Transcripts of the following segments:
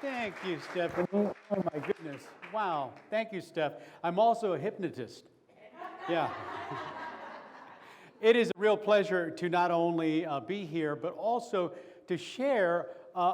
Thank you, Stephanie. Oh, my goodness. Wow. Thank you, Steph. I'm also a hypnotist. Yeah. It is a real pleasure to not only be here, but also to share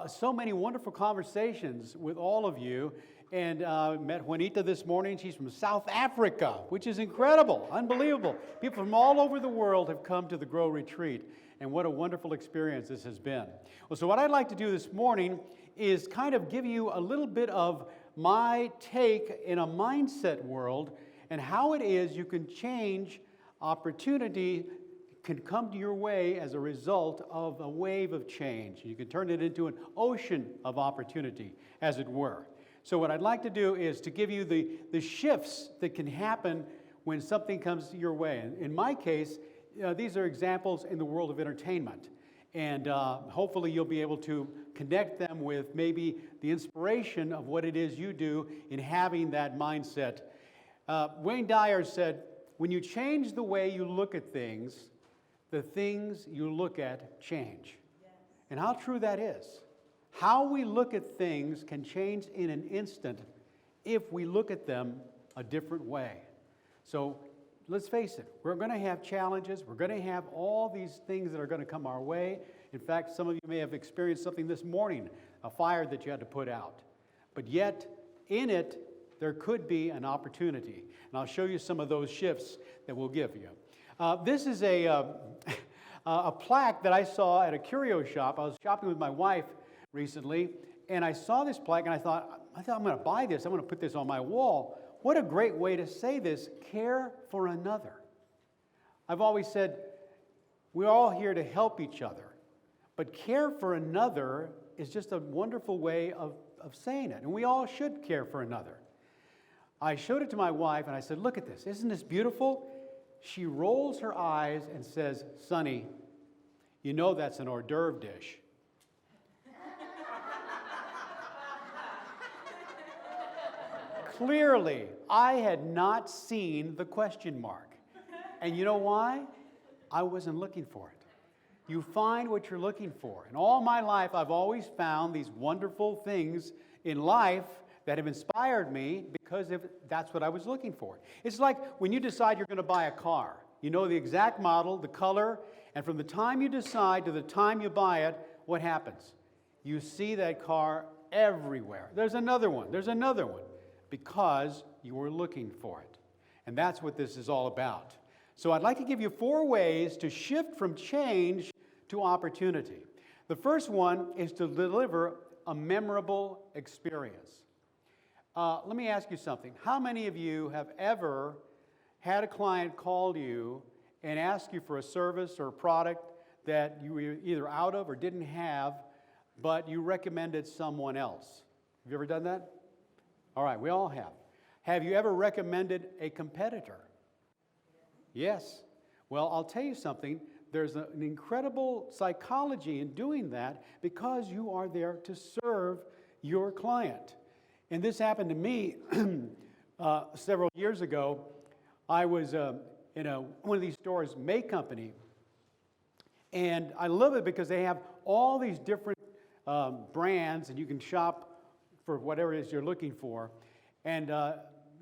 so many wonderful conversations with all of you. And met Juanita this morning. She's from South Africa, which is incredible, unbelievable. People from all over the world have come to the Grow Retreat, and what a wonderful experience this has been. Well, so what I'd like to do this morning is kind of give you a little bit of my take in a mindset world and how it is you can change opportunity can come to your way as a result of a wave of change. You can turn it into an ocean of opportunity, as it were. So what I'd like to do is to give you the shifts that can happen when something comes your way. In my case, these are examples in the world of entertainment. And hopefully you'll be able to connect them with maybe the inspiration of what it is you do in having that mindset. Wayne Dyer said, when you change the way you look at things, the things you look at change. Yes. And how true that is. How we look at things can change in an instant if we look at them a different way. So let's face it, we're going to have challenges. We're going to have all these things that are going to come our way. In fact, some of you may have experienced something this morning, a fire that you had to put out. But yet, in it, there could be an opportunity. And I'll show you some of those shifts that we'll give you. This is a plaque that I saw at a curio shop. I was shopping with my wife recently, and I saw this plaque, and I thought I'm going to buy this. I'm going to put this on my wall. What a great way to say this, care for another. I've always said, we're all here to help each other, but care for another is just a wonderful way of saying it, and we all should care for another. I showed it to my wife, and I said, look at this. Isn't this beautiful? She rolls her eyes and says, Sonny, you know that's an hors d'oeuvre dish. Clearly, I had not seen the question mark. And you know why? I wasn't looking for it. You find what you're looking for. And all my life, I've always found these wonderful things in life that have inspired me because that's what I was looking for. It's like when you decide you're going to buy a car. You know the exact model, the color, and from the time you decide to the time you buy it, what happens? You see that car everywhere. There's another one. There's another one. Because you were looking for it. And that's what this is all about. So I'd like to give you 4 ways to shift from change to opportunity. The first one is to deliver a memorable experience. Let me ask you something. How many of you have ever had a client call you and ask you for a service or a product that you were either out of or didn't have, but you recommended someone else? Have you ever done that? All right, we all have. Have you ever recommended a competitor? Yes. Well, I'll tell you something. There's an incredible psychology in doing that because you are there to serve your client. And this happened to me several years ago. I was in one of these stores, May Company, and I love it because they have all these different brands, and you can shop for whatever it is you're looking for. And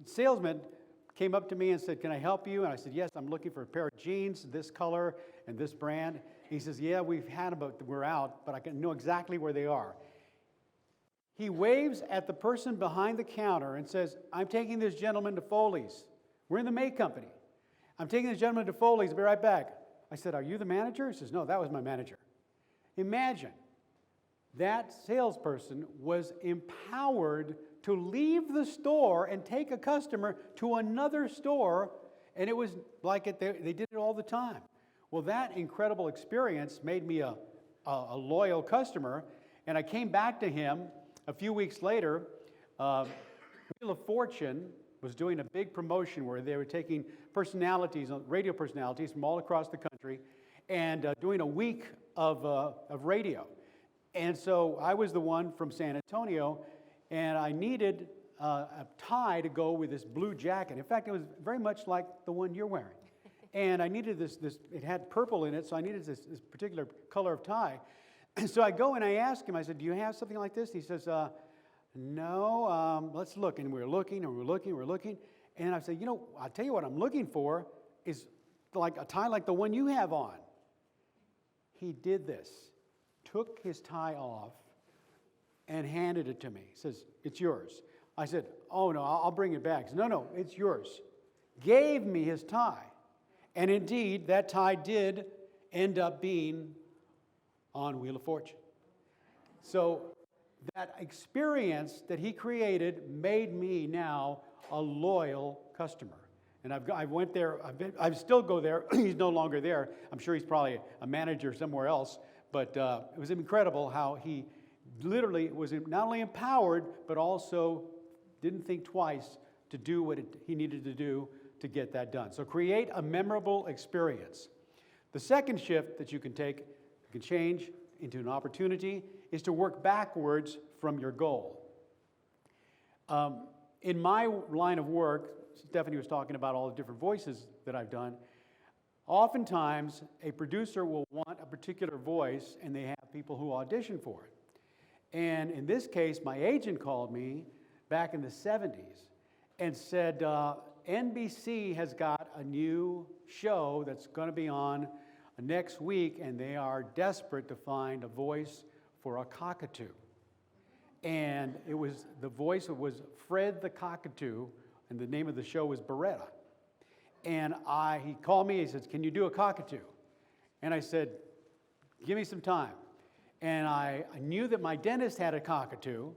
salesman came up to me and said, can I help you? And I said, yes, I'm looking for a pair of jeans, this color and this brand. He says, yeah, we've had them, but we're out, but I can know exactly where they are. He waves at the person behind the counter and says, I'm taking this gentleman to Foley's. We're in the May Company. I'm taking this gentleman to Foley's. I'll be right back. I said, are you the manager? He says, no, that was my manager. Imagine. That salesperson was empowered to leave the store and take a customer to another store, and it was like they did it all the time. Well, that incredible experience made me a loyal customer, and I came back to him a few weeks later. Wheel of Fortune was doing a big promotion where they were taking personalities, radio personalities from all across the country, and doing a week of radio. And so I was the one from San Antonio, and I needed a tie to go with this blue jacket. In fact, it was very much like the one you're wearing. And I needed this it had purple in it, so I needed this particular color of tie. And so I go and I ask him, I said, do you have something like this? He says, no, let's look. And we're looking, and we're looking, we're looking. And I said, you know, I'll tell you what I'm looking for is like a tie like the one you have on. He did this, took his tie off, and handed it to me. He says, it's yours. I said, oh, no, I'll bring it back. He said, no, it's yours. Gave me his tie. And indeed, that tie did end up being on Wheel of Fortune. So that experience that he created made me now a loyal customer. And I went there, I still go there. He's no longer there. I'm sure he's probably a manager somewhere else. But it was incredible how he literally was not only empowered, but also didn't think twice to do what he needed to do to get that done. So create a memorable experience. The second shift that you can take, you can change into an opportunity, is to work backwards from your goal. In my line of work, Stephanie was talking about all the different voices that I've done. Oftentimes, a producer will want a particular voice, and they have people who audition for it. And in this case, my agent called me back in the 70s and said, NBC has got a new show that's going to be on next week, and they are desperate to find a voice for a cockatoo. And the voice was Fred the Cockatoo, and the name of the show was Beretta. And he called me, he says, can you do a cockatoo? And I said, give me some time. And I knew that my dentist had a cockatoo,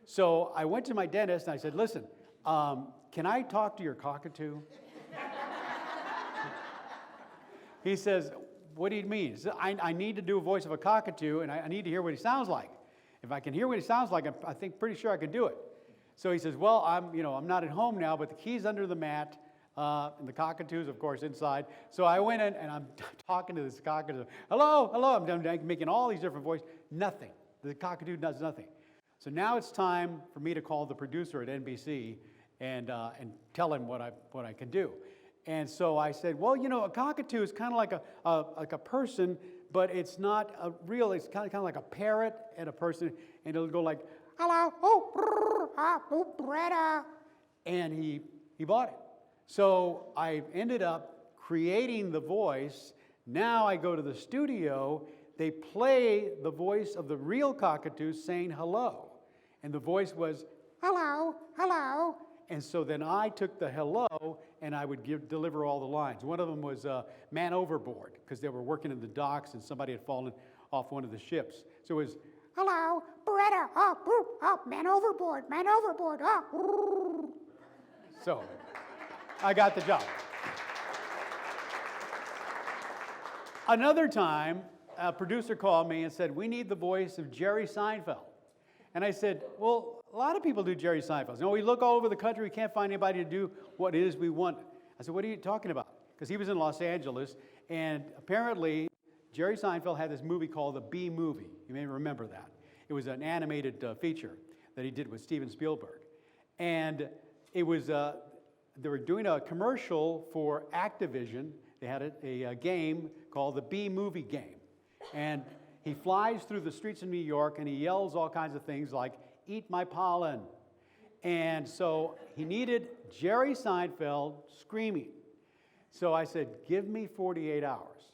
so I went to my dentist and I said, listen, can I talk to your cockatoo? He says, what do you mean? He said, I need to do a voice of a cockatoo, and I need to hear what he sounds like. If I can hear what he sounds like, I think pretty sure I can do it. So he says, well, I'm not at home now, but the key's under the mat, and the cockatoo's, of course, inside. So I went in, and I'm talking to this cockatoo. Hello, I'm making all these different voices. Nothing. The cockatoo does nothing. So now it's time for me to call the producer at NBC and tell him what I can do. And so I said, well, a cockatoo is kind of like a person, but it's not a real. It's kind of like a parrot and a person, and it'll go like, hello, Beretta, and he bought it. So I ended up creating the voice. Now I go to the studio. They play the voice of the real cockatoo saying hello, and the voice was hello. And so then I took the hello, and I would deliver all the lines. One of them was man overboard, because they were working in the docks, and somebody had fallen off one of the ships. So it was, hello, Beretta, man overboard, So I got the job. Another time, a producer called me and said, we need the voice of Jerry Seinfeld. And I said, well, a lot of people do Jerry Seinfeld. We look all over the country, we can't find anybody to do what it is we want. I said, what are you talking about? Because he was in Los Angeles, and apparently Jerry Seinfeld had this movie called The Bee Movie. You may remember that. It was an animated feature that he did with Steven Spielberg. And it was, they were doing a commercial for Activision. They had a game called the Bee Movie Game. And he flies through the streets of New York, and he yells all kinds of things like, eat my pollen. And so he needed Jerry Seinfeld screaming. So I said, give me 48 hours.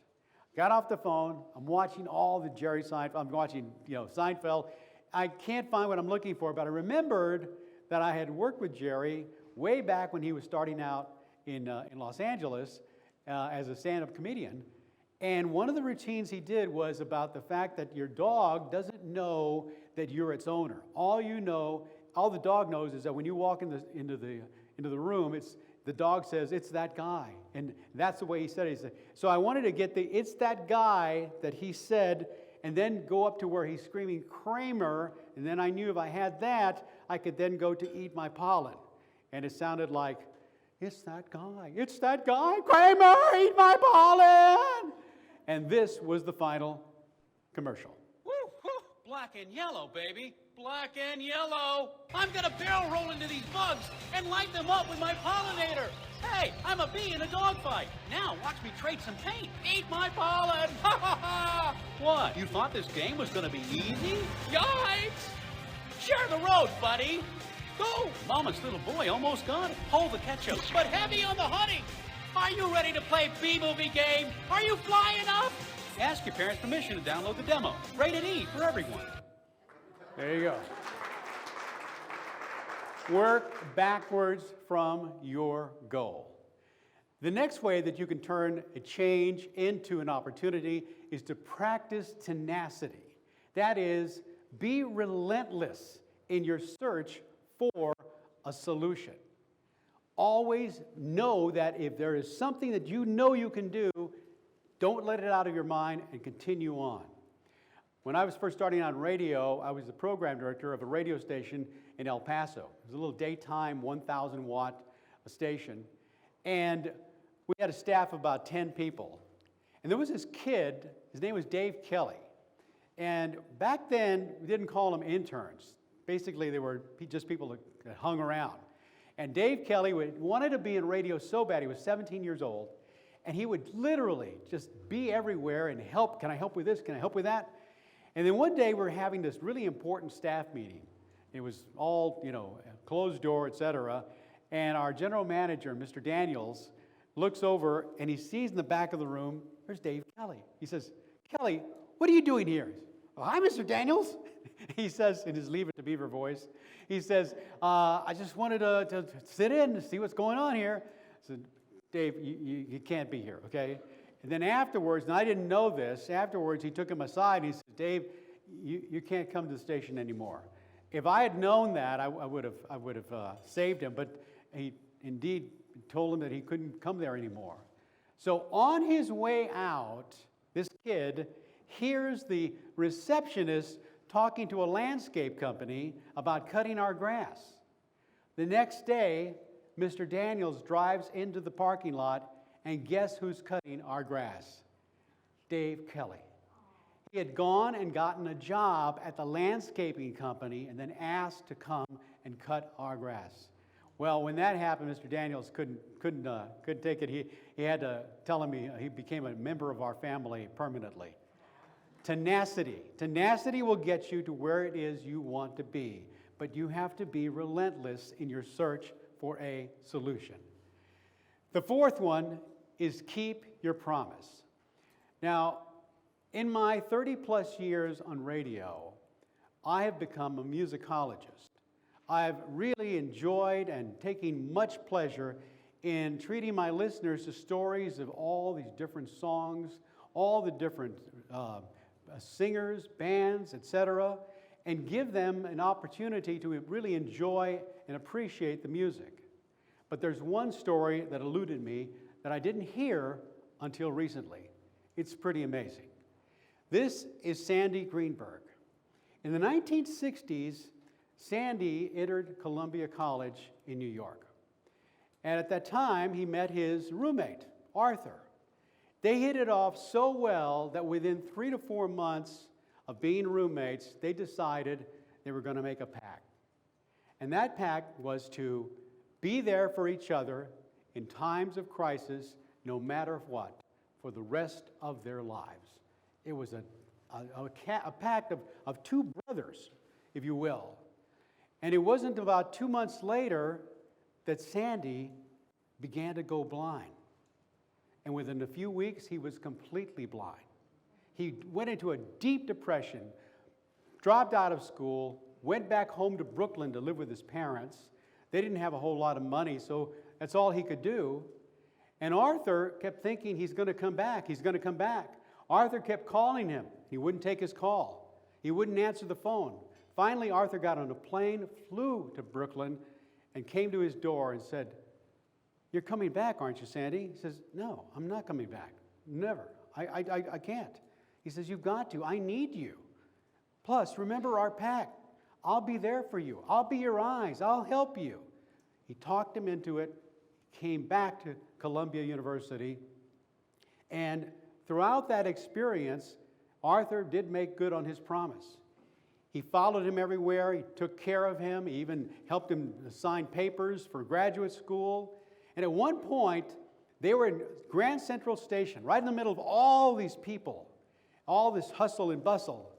Got off the phone. I'm watching all the Jerry Seinfeld. I'm watching, Seinfeld. I can't find what I'm looking for, but I remembered that I had worked with Jerry way back when he was starting out in Los Angeles as a stand-up comedian. And one of the routines he did was about the fact that your dog doesn't know that you're its owner. All the dog knows is that when you walk into the room, the dog says, it's that guy. And that's the way he said it. He said, so I wanted to get it's that guy that he said, and then go up to where he's screaming Kramer, and then I knew if I had that, I could then go to eat my pollen. And it sounded like, it's that guy, Kramer, eat my pollen. And this was the final commercial. Woo, woo, black and yellow, baby. Black and yellow. I'm gonna barrel roll into these bugs and light them up with my pollinator. Hey, I'm a bee in a dogfight. Now watch me trade some paint. Eat my pollen. Ha ha ha. What, you thought this game was gonna be easy? Yikes! Share the the road, buddy. Go! Mama's little boy almost got it. Hold the ketchup, but heavy on the honey. Are you ready to play B-movie game? Are you flying up? Ask your parents' permission to download the demo. Rated E for everyone. There you go. Work backwards from your goal. The next way that you can turn a change into an opportunity is to practice tenacity. That is, be relentless in your search for a solution. Always know that if there is something that you know you can do, don't let it out of your mind and continue on. When I was first starting on radio, I was the program director of a radio station in El Paso. It was a little daytime 1,000-watt station. And we had a staff of about 10 people. And there was this kid, his name was Dave Kelly. And back then, we didn't call them interns. Basically, they were just people that hung around. And Dave Kelly wanted to be in radio so bad. He was 17 years old. And he would literally just be everywhere and help. Can I help with this? Can I help with that? And then one day, we were having this really important staff meeting. It was all, closed door, et cetera. And our general manager, Mr. Daniels, looks over and he sees in the back of the room, there's Dave Kelly. He says, Kelly, what are you doing here? Oh, hi, Mr. Daniels. He says in his Leave It to Beaver voice, he says, I just wanted to sit in and see what's going on here. I said, Dave, you can't be here, okay? And then afterwards, and I didn't know this, afterwards he took him aside and he said, Dave, you can't come to the station anymore. If I had known that, I would have saved him, but he indeed told him that he couldn't come there anymore. So on his way out, this kid hears the receptionist talking to a landscape company about cutting our grass. The next day, Mr. Daniels drives into the parking lot, and guess who's cutting our grass? Dave Kelly. He had gone and gotten a job at the landscaping company and then asked to come and cut our grass. Well, when that happened, Mr. Daniels couldn't take it. He had to tell him he became a member of our family permanently. Tenacity. Tenacity will get you to where it is you want to be, but you have to be relentless in your search for a solution. The fourth one is keep your promise. Now, in my 30-plus years on radio, I have become a musicologist. I've really enjoyed and taken much pleasure in treating my listeners to stories of all these different songs, all the different singers, bands, etc., and give them an opportunity to really enjoy and appreciate the music. But there's one story that eluded me that I didn't hear until recently. It's pretty amazing. This is Sandy Greenberg. In the 1960s, Sandy entered Columbia College in New York. And at that time, he met his roommate, Arthur. They hit it off so well that within 3 to 4 months of being roommates, they decided they were going to make a pact. And that pact was to be there for each other in times of crisis, no matter what, for the rest of their lives. It was a pact of two brothers, if you will. And it wasn't about 2 months later that Sandy began to go blind. And within a few weeks, he was completely blind. He went into a deep depression, dropped out of school, went back home to Brooklyn to live with his parents. They didn't have a whole lot of money, so that's all he could do. And Arthur kept thinking he's going to come back. He's going to come back. Arthur kept calling him. He wouldn't take his call. He wouldn't answer the phone. Finally, Arthur got on a plane, flew to Brooklyn, and came to his door and said, "You're coming back, aren't you, Sandy?" He says, "No, I'm not coming back. Never. I can't." He says, "You've got to. I need you. Plus, remember our pact. I'll be there for you. I'll be your eyes. I'll help you." He talked him into it, came back to Columbia University, and throughout that experience, Arthur did make good on his promise. He followed him everywhere. He took care of him. He even helped him sign papers for graduate school. And at one point, they were in Grand Central Station, right in the middle of all these people, all this hustle and bustle.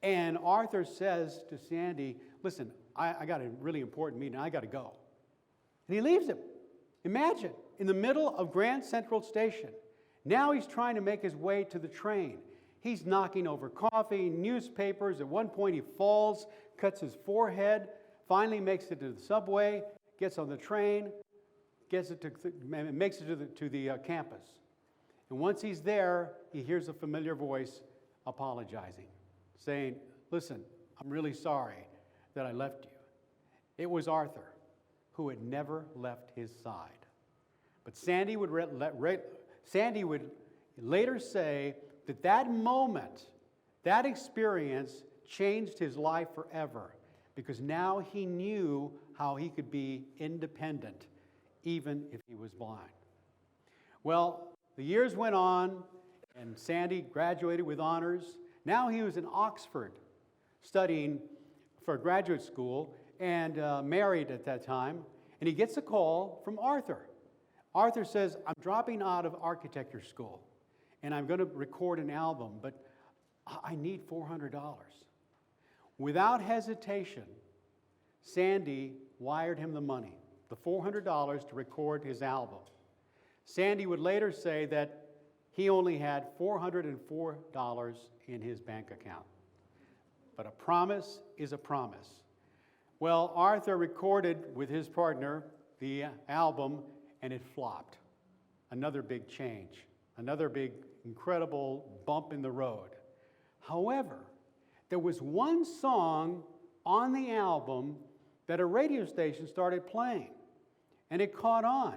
And Arthur says to Sandy, listen, I got a really important meeting. I got to go. And he leaves him. Imagine, in the middle of Grand Central Station. Now he's trying to make his way to the train. He's knocking over coffee, newspapers. At one point he falls, cuts his forehead, finally makes it to the subway, gets on the train, makes it to the campus. And once he's there, he hears a familiar voice apologizing, saying, listen, I'm really sorry that I left you. It was Arthur, who had never left his side. But Sandy would later say that that moment, that experience changed his life forever, because now he knew how he could be independent, even if he was blind. Well, the years went on, and Sandy graduated with honors. Now he was in Oxford studying for graduate school and married at that time. And he gets a call from Arthur. Arthur says, I'm dropping out of architecture school, and I'm going to record an album, but I need $400. Without hesitation, Sandy wired him the money, the $400 to record his album. Sandy would later say that he only had $404 in his bank account. But a promise is a promise. Well, Arthur recorded with his partner the album, and it flopped. Another big change, another big, incredible bump in the road. However, there was one song on the album that a radio station started playing, and it caught on.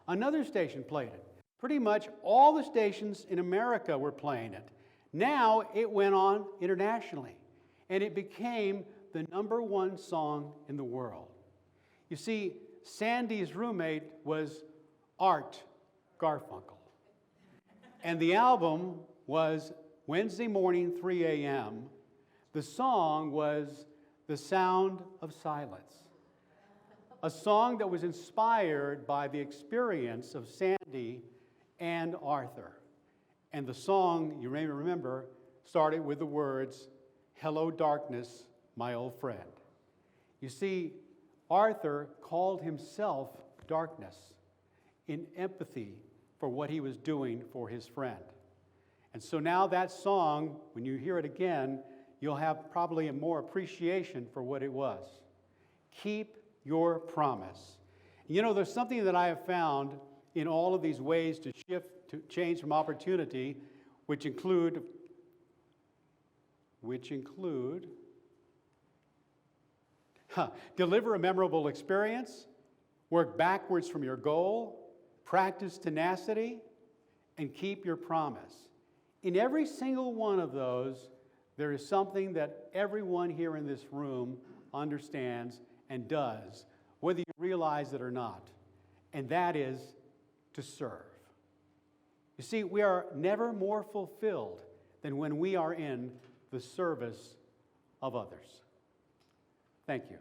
Another station played it. Pretty much all the stations in America were playing it. Now it went on internationally, and it became the #1 song in the world. You see, Sandy's roommate was Art Garfunkel. And the album was Wednesday morning, 3 a.m. The song was The Sound of Silence, a song that was inspired by the experience of Sandy and Arthur. And the song, you may remember, started with the words, "Hello, darkness, my old friend." You see, Arthur called himself darkness in empathy for what he was doing for his friend. And so now that song, when you hear it again, you'll have probably a more appreciation for what it was. Keep your promise. You know, there's something that I have found in all of these ways to shift, to change from opportunity, which include deliver a memorable experience, work backwards from your goal, practice tenacity, and keep your promise. In every single one of those, there is something that everyone here in this room understands and does, whether you realize it or not, and that is to serve. You see, we are never more fulfilled than when we are in the service of others. Thank you.